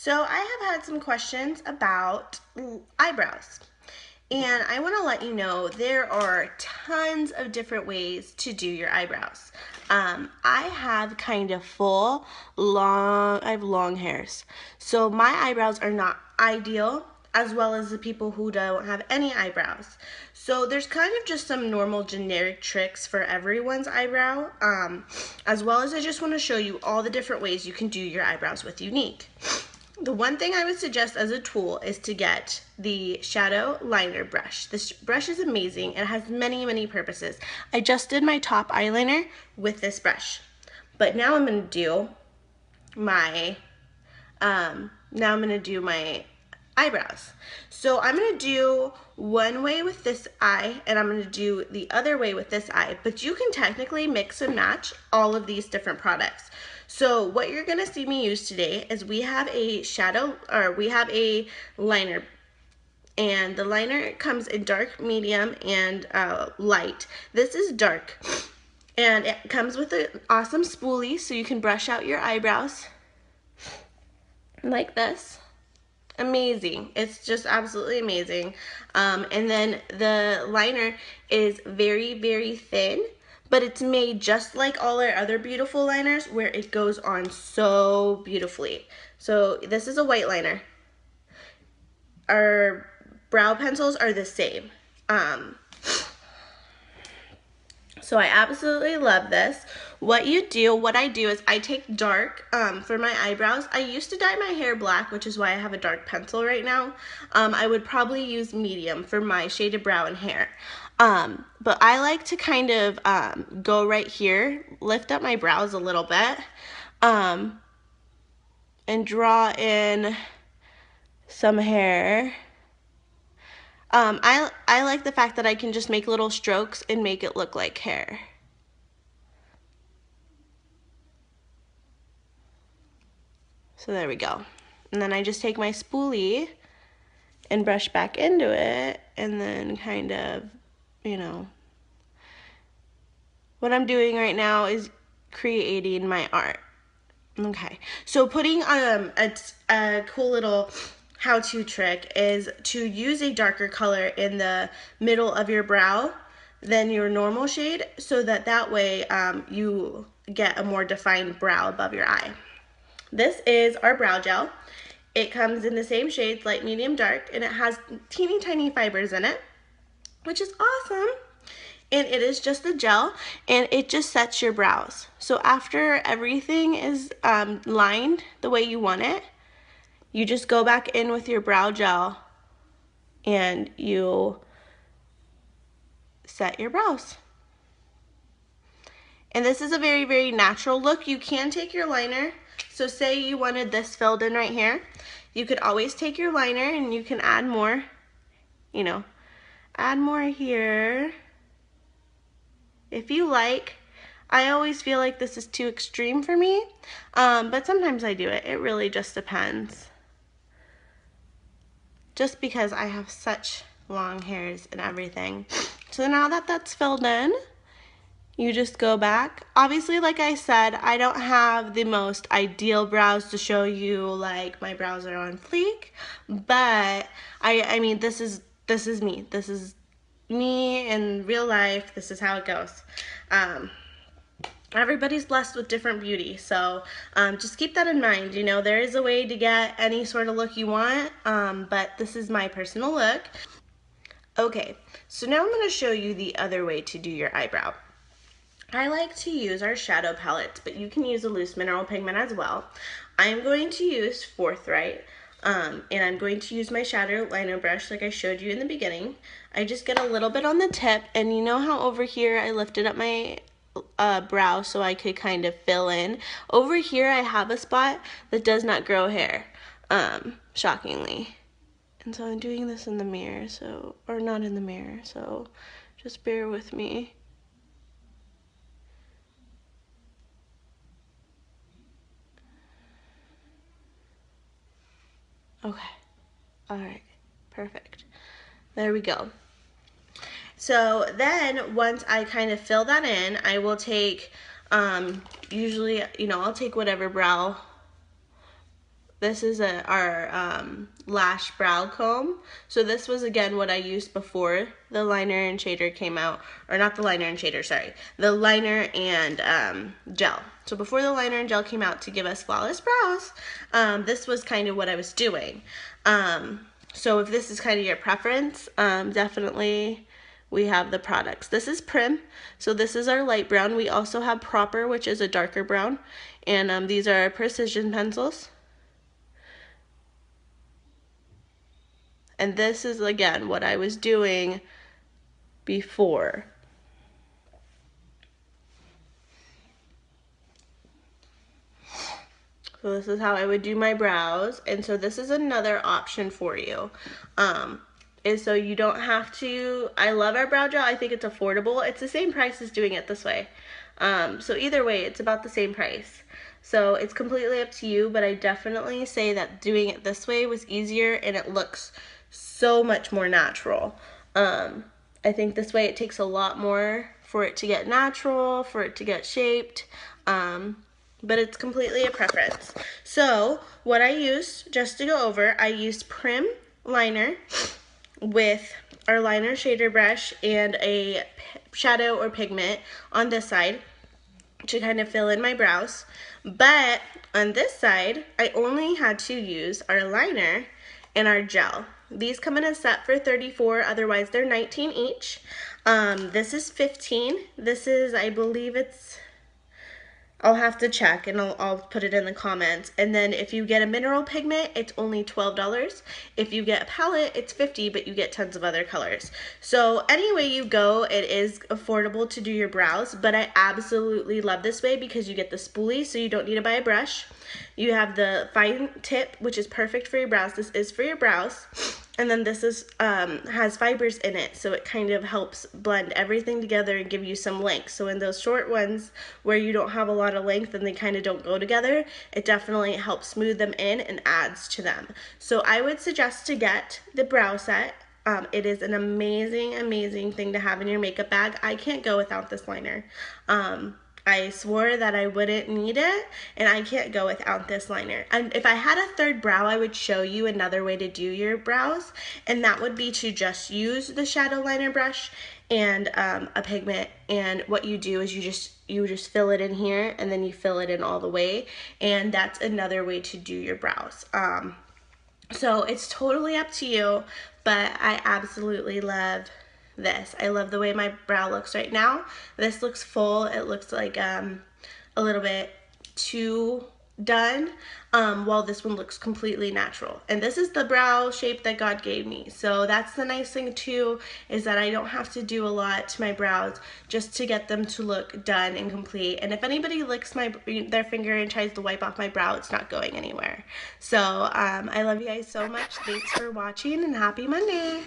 So I have had some questions about eyebrows. And I want to let you know there are tons of different ways to do your eyebrows. I have kind of I have long hairs. So my eyebrows are not ideal, as well as the people who don't have any eyebrows. So there's kind of just some normal generic tricks for everyone's eyebrow, as well as I just want to show you all the different ways you can do your eyebrows with Younique. The one thing I would suggest as a tool is to get the shadow liner brush. This brush is amazing. It has many, many purposes. I just did my top eyeliner with this brush, but now I'm going to do my eyebrows. So I'm going to do one way with this eye, and I'm going to do the other way with this eye, but you can technically mix and match all of these different products. So what you're going to see me use today is we have a liner, and the liner comes in dark, medium, and light. This is dark, and it comes with an awesome spoolie so you can brush out your eyebrows like this. Amazing. It's just absolutely amazing. And then the liner is very, very thin, but it's made just like all our other beautiful liners where it goes on so beautifully. So this is a white liner. Our brow pencils are the same. So I absolutely love this. What I do is I take dark for my eyebrows. I used to dye my hair black, which is why I have a dark pencil right now. I would probably use medium for my shaded brow and hair. But I like to kind of go right here, lift up my brows a little bit, and draw in some hair. I like the fact that I can just make little strokes and make it look like hair. So there we go. And then I just take my spoolie and brush back into it, and then kind of, what I'm doing right now is creating my art. Okay, so putting a cool little how-to trick is to use a darker color in the middle of your brow than your normal shade, so that way you get a more defined brow above your eye. This is our brow gel. It comes in the same shades, light, medium, dark, and it has teeny tiny fibers in it, which is awesome. And it is just a gel, and it just sets your brows. So after everything is lined the way you want it, you just go back in with your brow gel and you set your brows. And this is a very, very natural look. You can take your liner. So say you wanted this filled in right here. You could always take your liner and you can add more, add more here if you like. I always feel like this is too extreme for me, but sometimes I do it. It really just depends. Just because I have such long hairs and everything. So now that that's filled in, you just go back. Obviously, like I said, I don't have the most ideal brows to show you, like my brows are on fleek, but I mean, this is me. This is me in real life. This is how it goes. Everybody's blessed with different beauty, so just keep that in mind. There is a way to get any sort of look you want, but this is my personal look. Okay, so now I'm going to show you the other way to do your eyebrow. I like to use our shadow palettes, but you can use a loose mineral pigment as well. I'm going to use Forthright, and I'm going to use my shadow liner brush like I showed you in the beginning. I just get a little bit on the tip, and you know how over here I lifted up my brow so I could kind of fill in. Over here I have a spot that does not grow hair, shockingly. And so I'm doing this in the mirror, or not in the mirror, so just bear with me. Okay, all right, perfect. There we go. So then once I kind of fill that in, I will take, usually, I'll take whatever brow This is our lash brow comb. So this was again what I used before the liner and shader came out, or not the liner and shader, sorry, the liner and gel. So before the liner and gel came out to give us flawless brows, this was kind of what I was doing. So if this is kind of your preference, definitely we have the products. This is Prim, so this is our light brown. We also have Proper, which is a darker brown, and these are our precision pencils. And this is, again, what I was doing before. So this is how I would do my brows. And so this is another option for you. Is so you don't have to, I love our brow gel. I think it's affordable. It's the same price as doing it this way. So either way, it's about the same price. So it's completely up to you, but I definitely say that doing it this way was easier and it looks so much more natural. I think this way it takes a lot more for it to get natural, for it to get shaped, but it's completely a preference. So what I used, just to go over, I used Prim liner with our liner shader brush and a shadow or pigment on this side to kind of fill in my brows. But on this side, I only had to use our liner and our gel. These come in a set for $34, otherwise they're $19 each. This is $15. This is, I believe it's, I'll have to check and I'll put it in the comments. And then if you get a mineral pigment, it's only $12. If you get a palette, it's $50, but you get tons of other colors. So any way you go, it is affordable to do your brows, but I absolutely love this way because you get the spoolie, so you don't need to buy a brush. You have the fine tip, which is perfect for your brows. This is for your brows. And then this is has fibers in it, so it kind of helps blend everything together and give you some length. So in those short ones where you don't have a lot of length and they kind of don't go together, it definitely helps smooth them in and adds to them. So I would suggest to get the brow set. It is an amazing, amazing thing to have in your makeup bag. I can't go without this liner. I swore that I wouldn't need it, and I can't go without this liner. And if I had a third brow, I would show you another way to do your brows, and that would be to just use the shadow liner brush and a pigment. And what you do is you just fill it in here, and then you fill it in all the way, and that's another way to do your brows. So it's totally up to you, but I absolutely love this. I love the way my brow looks right now. This looks full. It looks like a little bit too done, while this one looks completely natural. And this is the brow shape that God gave me. So that's the nice thing too, is that I don't have to do a lot to my brows just to get them to look done and complete. And if anybody licks their finger and tries to wipe off my brow, it's not going anywhere. So I love you guys so much. Thanks for watching and happy Monday.